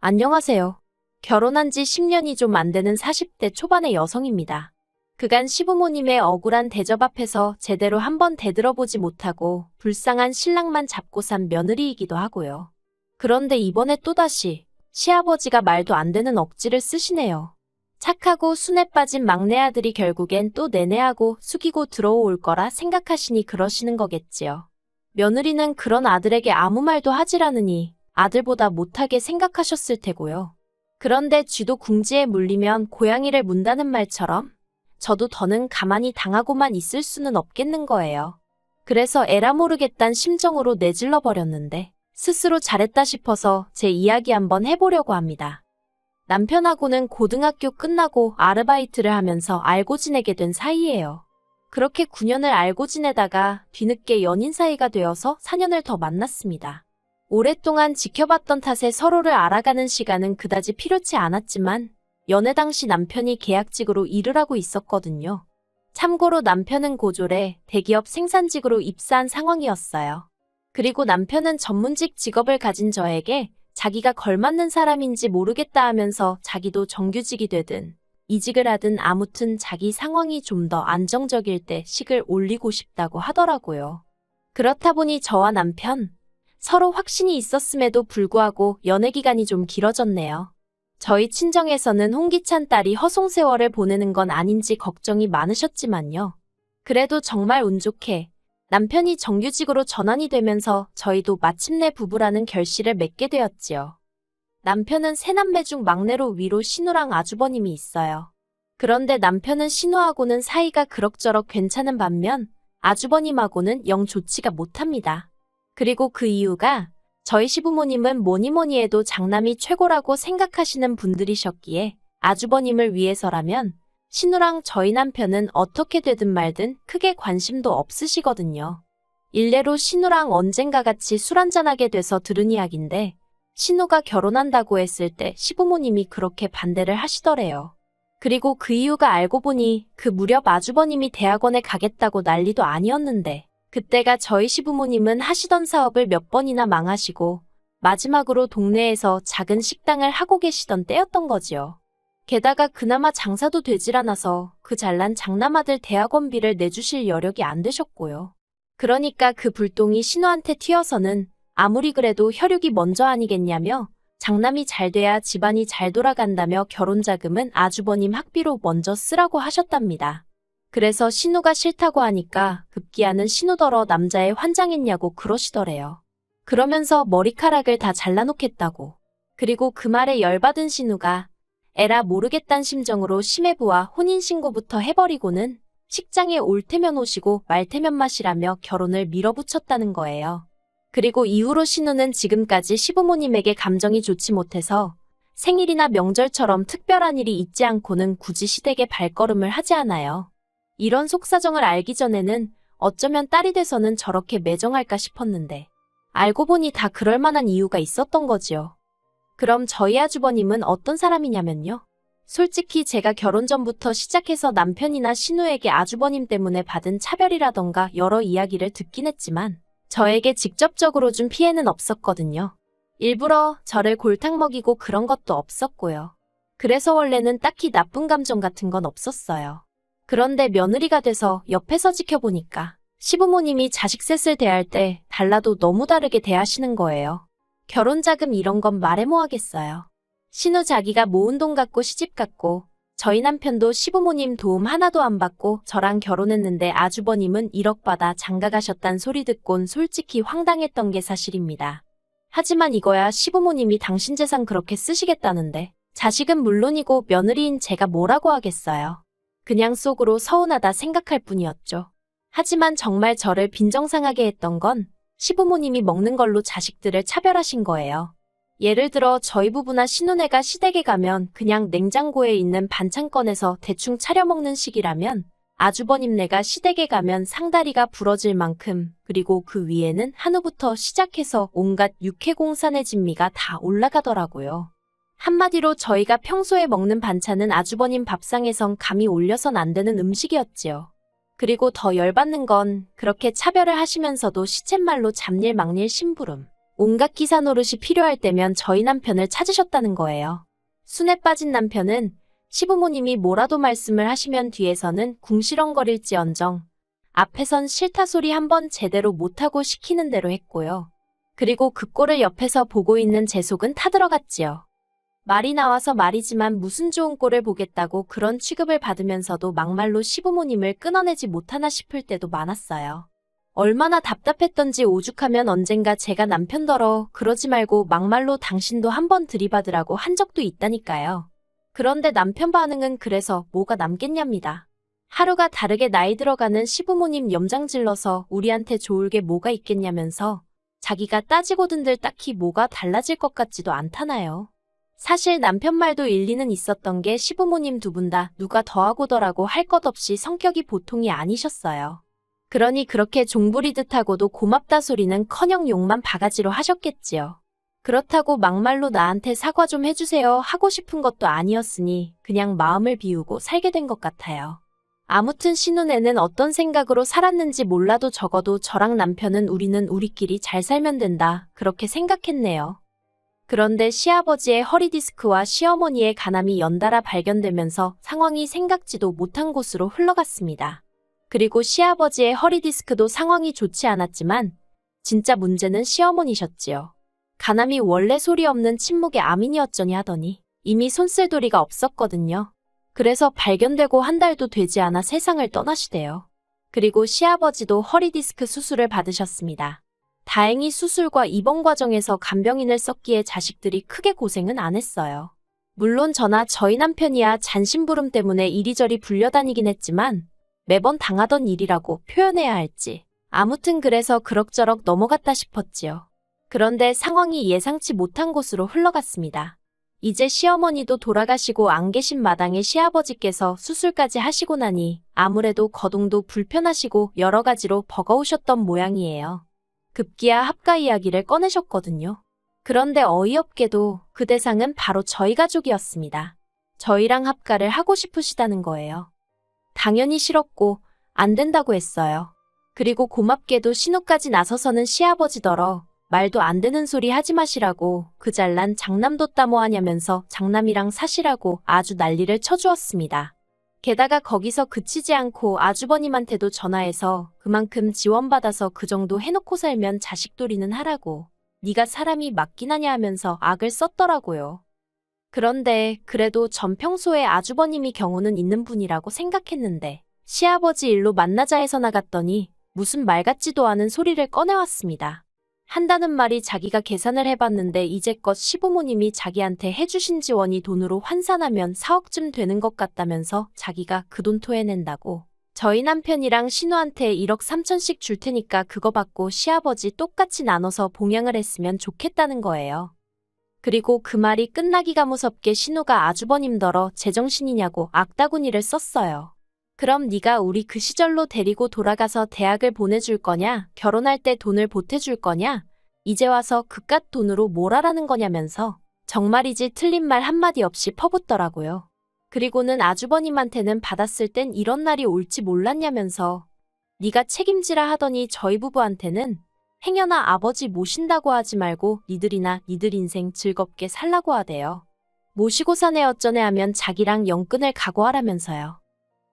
안녕하세요. 결혼한 지 10년이 좀 안 되는 40대 초반의 여성입니다. 그간 시부모님의 억울한 대접 앞에서 제대로 한번 대들어보지 못하고 불쌍한 신랑만 잡고 산 며느리이기도 하고요. 그런데 이번에 또다시 시아버지가 말도 안 되는 억지를 쓰시네요. 착하고 순에 빠진 막내 아들이 결국엔 또 내내하고 숙이고 들어올 거라 생각하시니 그러시는 거겠지요. 며느리는 그런 아들에게 아무 말도 하질 않으니 아들보다 못하게 생각하셨을 테고요. 그런데 쥐도 궁지에 물리면 고양이를 문다는 말처럼 저도 더는 가만히 당하고만 있을 수는 없겠는 거예요. 그래서 에라 모르겠단 심정으로 내질러 버렸는데 스스로 잘했다 싶어서 제 이야기 한번 해보려고 합니다. 남편하고는 고등학교 끝나고 아르바이트를 하면서 알고 지내게 된 사이예요. 그렇게 9년을 알고 지내다가 뒤늦게 연인 사이가 되어서 4년을 더 만났습니다. 오랫동안 지켜봤던 탓에 서로를 알아가는 시간은 그다지 필요치 않았지만 연애 당시 남편이 계약직으로 일을 하고 있었거든요. 참고로 남편은 고졸에 대기업 생산직으로 입사한 상황이었어요. 그리고 남편은 전문직 직업을 가진 저에게 자기가 걸맞는 사람인지 모르겠다 하면서 자기도 정규직이 되든 이직을 하든 아무튼 자기 상황이 좀 더 안정적일 때 식을 올리고 싶다고 하더라고요. 그렇다 보니 저와 남편 서로 확신이 있었음에도 불구하고 연애 기간이 좀 길어졌네요. 저희 친정에서는 홍기찬 딸이 허송세월을 보내는 건 아닌지 걱정이 많으셨지만요. 그래도 정말 운 좋게 남편이 정규직으로 전환이 되면서 저희도 마침내 부부라는 결실을 맺게 되었지요. 남편은 세 남매 중 막내로 위로 신우랑 아주버님이 있어요. 그런데 남편은 신우하고는 사이가 그럭저럭 괜찮은 반면 아주버님하고는 영 좋지가 못합니다. 그리고 그 이유가 저희 시부모님은 뭐니뭐니 해도 장남이 최고라고 생각하시는 분들이셨기에 아주버님을 위해서라면 신우랑 저희 남편은 어떻게 되든 말든 크게 관심도 없으시거든요. 일례로 신우랑 언젠가 같이 술 한잔하게 돼서 들은 이야기인데 신우가 결혼한다고 했을 때 시부모님이 그렇게 반대를 하시더래요. 그리고 그 이유가 알고 보니 그 무렵 아주버님이 대학원에 가겠다고 난리도 아니었는데 그때가 저희 시부모님은 하시던 사업을 몇 번이나 망하시고 마지막으로 동네에서 작은 식당을 하고 계시던 때였던 거지요. 게다가 그나마 장사도 되질 않아서 그 잘난 장남아들 대학원비를 내주실 여력이 안 되셨고요. 그러니까 그 불똥이 신우한테 튀어서는 아무리 그래도 혈육이 먼저 아니겠냐며 장남이 잘 돼야 집안이 잘 돌아간다며 결혼자금은 아주버님 학비로 먼저 쓰라고 하셨답니다. 그래서 신우가 싫다고 하니까 급기야는 신우더러 남자애 환장했냐고 그러시더래요. 그러면서 머리카락을 다 잘라놓겠다고. 그리고 그 말에 열받은 신우가 에라 모르겠단 심정으로 시매부와 혼인신고부터 해버리고는 식장에 올 테면 오시고 말 테면 마시라며 결혼을 밀어붙였다는 거예요. 그리고 이후로 신우는 지금까지 시부모님에게 감정이 좋지 못해서 생일이나 명절처럼 특별한 일이 있지 않고는 굳이 시댁에 발걸음을 하지 않아요. 이런 속사정을 알기 전에는 어쩌면 딸이 돼서는 저렇게 매정할까 싶었는데 알고 보니 다 그럴 만한 이유가 있었던 거지요. 그럼 저희 아주버님은 어떤 사람이냐면요. 솔직히 제가 결혼 전부터 시작해서 남편이나 신우에게 아주버님 때문에 받은 차별이라던가 여러 이야기를 듣긴 했지만 저에게 직접적으로 준 피해는 없었거든요. 일부러 저를 골탕 먹이고 그런 것도 없었고요. 그래서 원래는 딱히 나쁜 감정 같은 건 없었어요. 그런데 며느리가 돼서 옆에서 지켜보니까 시부모님이 자식 셋을 대할 때 달라도 너무 다르게 대하시는 거예요. 결혼자금 이런 건 말해 뭐 하겠어요. 신우 자기가 모은 돈 갖고 시집 갔고 저희 남편도 시부모님 도움 하나도 안 받고 저랑 결혼했는데 아주버님은 1억 받아 장가 가셨단 소리 듣곤 솔직히 황당했던 게 사실입니다. 하지만 이거야 시부모님이 당신 재산 그렇게 쓰시겠다는데 자식은 물론이고 며느리인 제가 뭐라고 하겠어요. 그냥 속으로 서운하다 생각할 뿐이었죠. 하지만 정말 저를 빈정상하게 했던 건 시부모님이 먹는 걸로 자식들을 차별하신 거예요. 예를 들어 저희 부부나 신혼애가 시댁에 가면 그냥 냉장고에 있는 반찬 꺼내서 대충 차려 먹는 식이라면 아주버님네가 시댁에 가면 상다리가 부러질 만큼 그리고 그 위에는 한우부터 시작해서 온갖 육해공산의 진미가 다 올라가더라고요. 한마디로 저희가 평소에 먹는 반찬은 아주버님 밥상에선 감히 올려선 안 되는 음식이었지요. 그리고 더 열받는 건 그렇게 차별을 하시면서도 시쳇말로 잡일 막일 심부름. 온갖 기사 노릇이 필요할 때면 저희 남편을 찾으셨다는 거예요. 순에 빠진 남편은 시부모님이 뭐라도 말씀을 하시면 뒤에서는 궁시렁거릴지언정 앞에선 싫다 소리 한번 제대로 못하고 시키는 대로 했고요. 그리고 그 꼴을 옆에서 보고 있는 제 속은 타들어갔지요. 말이 나와서 말이지만 무슨 좋은 꼴을 보겠다고 그런 취급을 받으면서도 막말로 시부모님을 끊어내지 못하나 싶을 때도 많았어요. 얼마나 답답했던지 오죽하면 언젠가 제가 남편더러 그러지 말고 막말로 당신도 한번 들이받으라고 한 적도 있다니까요. 그런데 남편 반응은 그래서 뭐가 남겠냐입니다. 하루가 다르게 나이 들어가는 시부모님 염장질러서 우리한테 좋을 게 뭐가 있겠냐면서 자기가 따지고든들 딱히 뭐가 달라질 것 같지도 않다나요. 사실 남편 말도 일리는 있었던 게 시부모님 두 분 다 누가 더하고더라고 할 것 없이 성격이 보통이 아니셨어요. 그러니 그렇게 종부리듯 하고도 고맙다 소리는커녕 욕만 바가지로 하셨겠지요. 그렇다고 막말로 나한테 사과 좀 해주세요 하고 싶은 것도 아니었으니 그냥 마음을 비우고 살게 된 것 같아요. 아무튼 신혼에는 어떤 생각으로 살았는지 몰라도 적어도 저랑 남편은 우리는 우리끼리 잘 살면 된다 그렇게 생각했네요. 그런데 시아버지의 허리디스크와 시어머니의 간암이 연달아 발견되면서 상황이 생각지도 못한 곳으로 흘러갔습니다. 그리고 시아버지의 허리디스크도 상황이 좋지 않았지만 진짜 문제는 시어머니셨지요. 간암이 원래 소리 없는 침묵의 암이니 어쩌니 하더니 이미 손쓸 도리가 없었거든요. 그래서 발견되고 한 달도 되지 않아 세상을 떠나시대요. 그리고 시아버지도 허리디스크 수술을 받으셨습니다. 다행히 수술과 입원 과정에서 간병인을 썼기에 자식들이 크게 고생은 안 했어요. 물론 저나 저희 남편이야 잔심부름 때문에 이리저리 불려다니긴 했지만 매번 당하던 일이라고 표현해야 할지 아무튼 그래서 그럭저럭 넘어갔다 싶었지요. 그런데 상황이 예상치 못한 곳으로 흘러갔습니다. 이제 시어머니도 돌아가시고 안 계신 마당에 시아버지께서 수술까지 하시고 나니 아무래도 거동도 불편하시고 여러 가지로 버거우셨던 모양이에요. 급기야 합가 이야기를 꺼내셨거든요. 그런데 어이없게도 그 대상은 바로 저희 가족이었습니다. 저희랑 합가를 하고 싶으시다는 거예요. 당연히 싫었고 안 된다고 했어요. 그리고 고맙게도 신우까지 나서서는 시아버지더러 말도 안 되는 소리 하지 마시라고 그 잘난 장남도 따모하냐면서 장남이랑 사시라고 아주 난리를 쳐주었습니다. 게다가 거기서 그치지 않고 아주버님한테도 전화해서 그만큼 지원받아서 그 정도 해놓고 살면 자식돌이는 하라고 네가 사람이 맞긴 하냐 하면서 악을 썼더라고요. 그런데 그래도 전 평소에 아주버님이 경우는 있는 분이라고 생각했는데 시아버지 일로 만나자 해서 나갔더니 무슨 말 같지도 않은 소리를 꺼내왔습니다. 한다는 말이 자기가 계산을 해봤는데 이제껏 시부모님이 자기한테 해주신 지원이 돈으로 환산하면 4억쯤 되는 것 같다면서 자기가 그 돈 토해낸다고. 저희 남편이랑 신우한테 1억 3천씩 줄 테니까 그거 받고 시아버지 똑같이 나눠서 봉양을 했으면 좋겠다는 거예요. 그리고 그 말이 끝나기가 무섭게 신우가 아주버님더러 제정신이냐고 악다구니를 썼어요. 그럼 네가 우리 그 시절로 데리고 돌아가서 대학을 보내줄 거냐? 결혼할 때 돈을 보태줄 거냐? 이제 와서 그깟 돈으로 뭘 하라는 거냐면서 정말이지 틀린 말 한마디 없이 퍼붓더라고요. 그리고는 아주버님한테는 받았을 땐 이런 날이 올지 몰랐냐면서 네가 책임지라 하더니 저희 부부한테는 행여나 아버지 모신다고 하지 말고 니들이나 니들 인생 즐겁게 살라고 하대요. 모시고 사네 어쩌네 하면 자기랑 영끈을 각오하라면서요.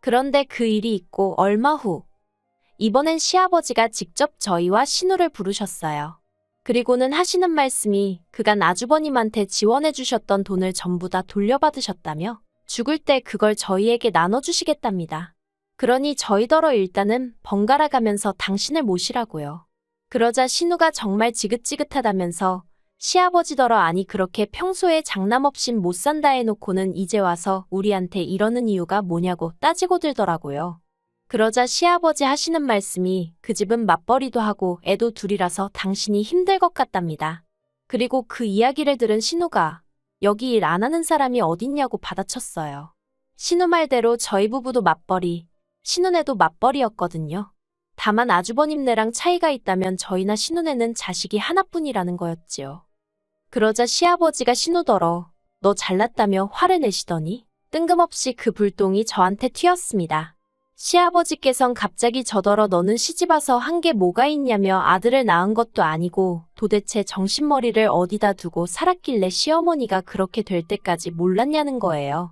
그런데 그 일이 있고 얼마 후 이번엔 시아버지가 직접 저희와 신우를 부르셨어요. 그리고는 하시는 말씀이 그간 아주버님한테 지원해 주셨던 돈을 전부 다 돌려받으셨다며 죽을 때 그걸 저희에게 나눠주시겠답니다. 그러니 저희더러 일단은 번갈아 가면서 당신을 모시라고요. 그러자 신우가 정말 지긋지긋하다면서 시아버지더러 아니 그렇게 평소에 장남 없인 못 산다 해놓고는 이제 와서 우리한테 이러는 이유가 뭐냐고 따지고 들더라고요. 그러자 시아버지 하시는 말씀이 그 집은 맞벌이도 하고 애도 둘이라서 당신이 힘들 것 같답니다. 그리고 그 이야기를 들은 신우가 여기 일 안 하는 사람이 어딨냐고 받아쳤어요. 신우 말대로 저희 부부도 맞벌이, 신우네도 맞벌이였거든요. 다만 아주버님네랑 차이가 있다면 저희나 신우네는 자식이 하나뿐이라는 거였지요. 그러자 시아버지가 신우더러 너 잘났다며 화를 내시더니 뜬금없이 그 불똥이 저한테 튀었습니다. 시아버지께선 갑자기 저더러 너는 시집와서 한 게 뭐가 있냐며 아들을 낳은 것도 아니고 도대체 정신머리를 어디다 두고 살았길래 시어머니가 그렇게 될 때까지 몰랐냐는 거예요.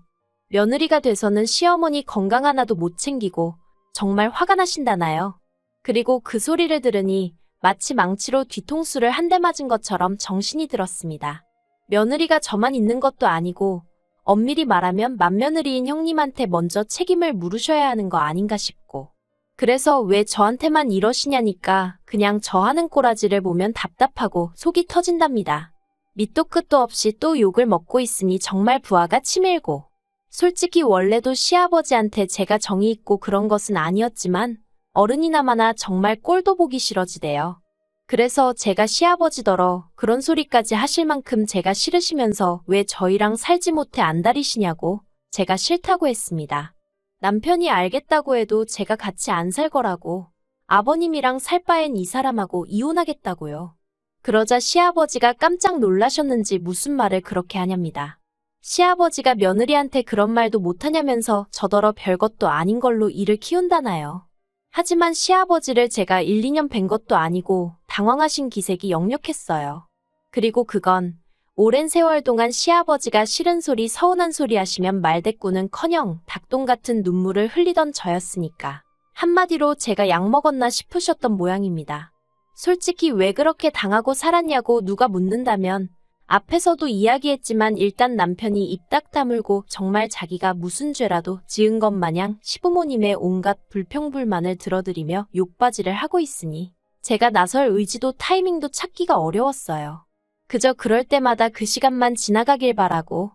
며느리가 돼서는 시어머니 건강 하나도 못 챙기고 정말 화가 나신다나요. 그리고 그 소리를 들으니 마치 망치로 뒤통수를 한 대 맞은 것처럼 정신이 들었습니다. 며느리가 저만 있는 것도 아니고 엄밀히 말하면 맏며느리인 형님한테 먼저 책임을 물으셔야 하는 거 아닌가 싶고 그래서 왜 저한테만 이러시냐니까 그냥 저 하는 꼬라지를 보면 답답하고 속이 터진답니다. 밑도 끝도 없이 또 욕을 먹고 있으니 정말 부하가 치밀고 솔직히 원래도 시아버지한테 제가 정이 있고 그런 것은 아니었지만 어른이나마나 정말 꼴도 보기 싫어지대요. 그래서 제가 시아버지더러 그런 소리까지 하실 만큼 제가 싫으시면서 왜 저희랑 살지 못해 안달이시냐고 제가 싫다고 했습니다. 남편이 알겠다고 해도 제가 같이 안 살 거라고 아버님이랑 살 바엔 이 사람하고 이혼하겠다고요. 그러자 시아버지가 깜짝 놀라셨는지 무슨 말을 그렇게 하냐입니다. 시아버지가 며느리한테 그런 말도 못하냐면서 저더러 별것도 아닌 걸로 일을 키운다나요. 하지만 시아버지를 제가 1, 2년 뵌 것도 아니고 당황하신 기색이 역력했어요. 그리고 그건 오랜 세월 동안 시아버지가 싫은 소리 서운한 소리 하시면 말대꾸는커녕 닭똥 같은 눈물을 흘리던 저였으니까 한마디로 제가 약 먹었나 싶으셨던 모양입니다. 솔직히 왜 그렇게 당하고 살았냐고 누가 묻는다면 앞에서도 이야기했지만 일단 남편이 입 딱 다물고 정말 자기가 무슨 죄라도 지은 것 마냥 시부모님의 온갖 불평불만을 들어드리며 욕바지를 하고 있으니 제가 나설 의지도 타이밍도 찾기가 어려웠어요. 그저 그럴 때마다 그 시간만 지나가길 바라고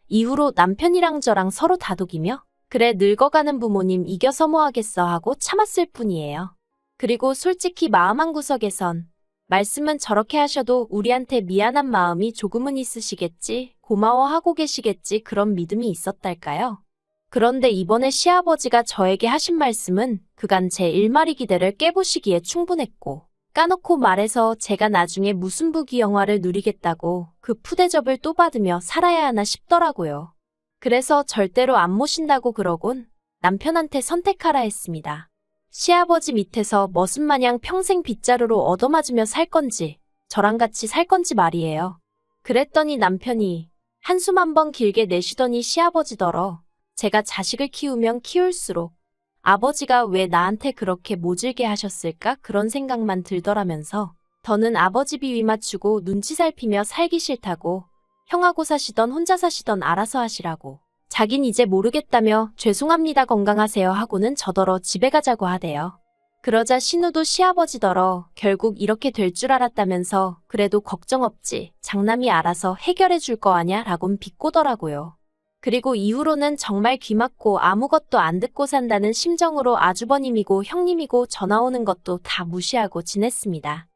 이후로 남편이랑 저랑 서로 다독이며 그래 늙어가는 부모님 이겨서 뭐 하겠어 하고 참았을 뿐이에요. 그리고 솔직히 마음 한구석에선 말씀은 저렇게 하셔도 우리한테 미안한 마음이 조금은 있으시겠지, 고마워하고 계시겠지 그런 믿음이 있었달까요? 그런데 이번에 시아버지가 저에게 하신 말씀은 그간 제 일마리 기대를 깨부시기에 충분했고 까놓고 말해서 제가 나중에 무슨 부귀 영화를 누리겠다고 그 푸대접을 또 받으며 살아야 하나 싶더라고요. 그래서 절대로 안 모신다고 그러곤 남편한테 선택하라 했습니다. 시아버지 밑에서 머슴마냥 평생 빗자루로 얻어맞으며 살 건지 저랑 같이 살 건지 말이에요. 그랬더니 남편이 한숨 한번 길게 내쉬더니 시아버지더러 제가 자식을 키우면 키울수록 아버지가 왜 나한테 그렇게 모질게 하셨을까 그런 생각만 들더라면서 더는 아버지 비위 맞추고 눈치 살피며 살기 싫다고 형하고 사시던 혼자 사시던 알아서 하시라고 자긴 이제 모르겠다며 죄송합니다 건강하세요 하고는 저더러 집에 가자고 하대요. 그러자 신우도 시아버지더러 결국 이렇게 될 줄 알았다면서 그래도 걱정 없지 장남이 알아서 해결해 줄 거 아냐 라곤 비꼬더라고요. 그리고 이후로는 정말 귀 막고 아무것도 안 듣고 산다는 심정으로 아주버님이고 형님이고 전화 오는 것도 다 무시하고 지냈습니다.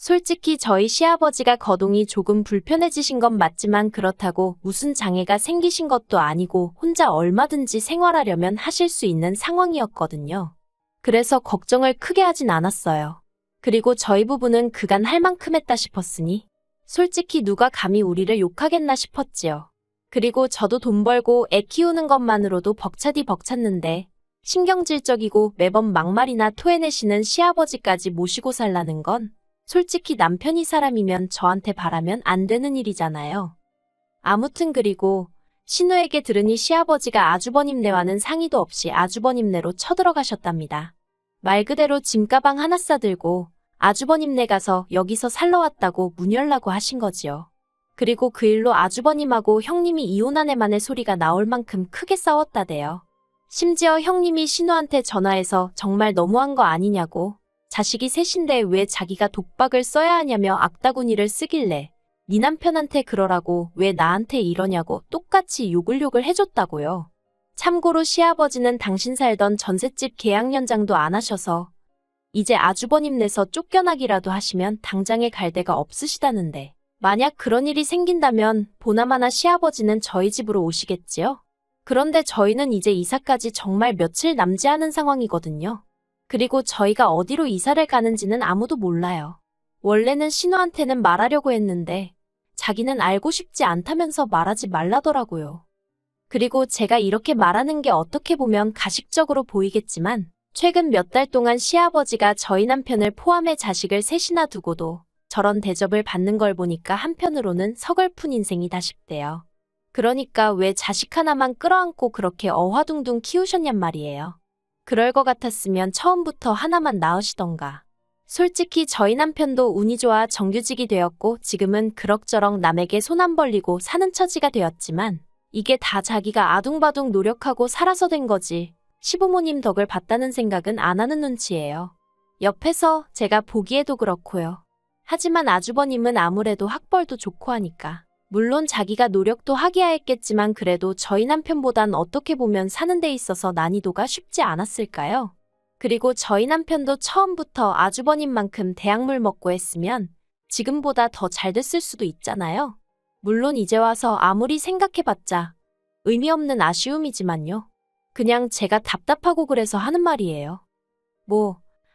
솔직히 저희 시아버지가 거동이 조금 불편해지신 건 맞지만 그렇다고 무슨 장애가 생기신 것도 아니고 혼자 얼마든지 생활하려면 하실 수 있는 상황이었거든요. 그래서 걱정을 크게 하진 않았어요. 그리고 저희 부부는 그간 할 만큼 했다 싶었으니 솔직히 누가 감히 우리를 욕하겠나 싶었지요. 그리고 저도 돈 벌고 애 키우는 것만으로도 벅차디 벅찼는데 신경질적이고 매번 막말이나 토해내시는 시아버지까지 모시고 살라는 건 솔직히 남편이 사람이면 저한테 바라면 안 되는 일이잖아요. 아무튼 그리고 신우에게 들으니 시아버지가 아주버님네와는 상의도 없이 아주버님네로 쳐들어가셨답니다. 말 그대로 짐가방 하나 싸들고 아주버님네 가서 여기서 살러 왔다고 문 열라고 하신 거지요. 그리고 그 일로 아주버님하고 형님이 이혼한 애만의 소리가 나올 만큼 크게 싸웠다대요. 심지어 형님이 신우한테 전화해서 정말 너무한 거 아니냐고 자식이 셋인데 왜 자기가 독박을 써야 하냐며 악다구니를 쓰길래 네 남편한테 그러라고 왜 나한테 이러냐고 똑같이 욕을 해줬다고요. 참고로 시아버지는 당신 살던 전셋집 계약 연장도 안 하셔서 이제 아주버님네서 쫓겨나기라도 하시면 당장에 갈 데가 없으시다는데 만약 그런 일이 생긴다면 보나마나 시아버지는 저희 집으로 오시겠지요? 그런데 저희는 이제 이사까지 정말 며칠 남지 않은 상황이거든요. 그리고 저희가 어디로 이사를 가는지는 아무도 몰라요. 원래는 신우한테는 말하려고 했는데 자기는 알고 싶지 않다면서 말하지 말라더라고요. 그리고 제가 이렇게 말하는 게 어떻게 보면 가식적으로 보이겠지만 최근 몇 달 동안 시아버지가 저희 남편을 포함해 자식을 셋이나 두고도 저런 대접을 받는 걸 보니까 한편으로는 서글픈 인생이다 싶대요. 그러니까 왜 자식 하나만 끌어안고 그렇게 어화둥둥 키우셨냔 말이에요. 그럴 것 같았으면 처음부터 하나만 낳으시던가. 솔직히 저희 남편도 운이 좋아 정규직이 되었고 지금은 그럭저럭 남에게 손 안 벌리고 사는 처지가 되었지만 이게 다 자기가 아둥바둥 노력하고 살아서 된 거지. 시부모님 덕을 봤다는 생각은 안 하는 눈치예요. 옆에서 제가 보기에도 그렇고요. 하지만 아주버님은 아무래도 학벌도 좋고 하니까. 물론 자기가 노력도 하기야 했겠지만 그래도 저희 남편보단 어떻게 보면 사는 데 있어서 난이도가 쉽지 않았을까요? 그리고 저희 남편도 처음부터 아주버님만큼 대학물 먹고 했으면 지금보다 더 잘 됐을 수도 있잖아요. 물론 이제 와서 아무리 생각해봤자 의미 없는 아쉬움이지만요. 그냥 제가 답답하고 그래서 하는 말이에요.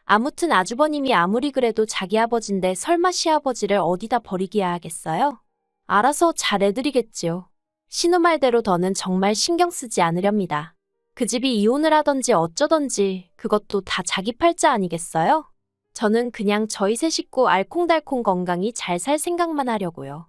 아무튼 아주버님이 아무리 그래도 자기 아버지인데 설마 시아버지를 어디다 버리기야 하겠어요? 알아서 잘해드리겠지요. 신우 말대로 더는 정말 신경 쓰지 않으렵니다. 그 집이 이혼을 하던지 어쩌던지 그것도 다 자기 팔자 아니겠어요? 저는 그냥 저희 세 식구 알콩달콩 건강히 잘 살 생각만 하려고요.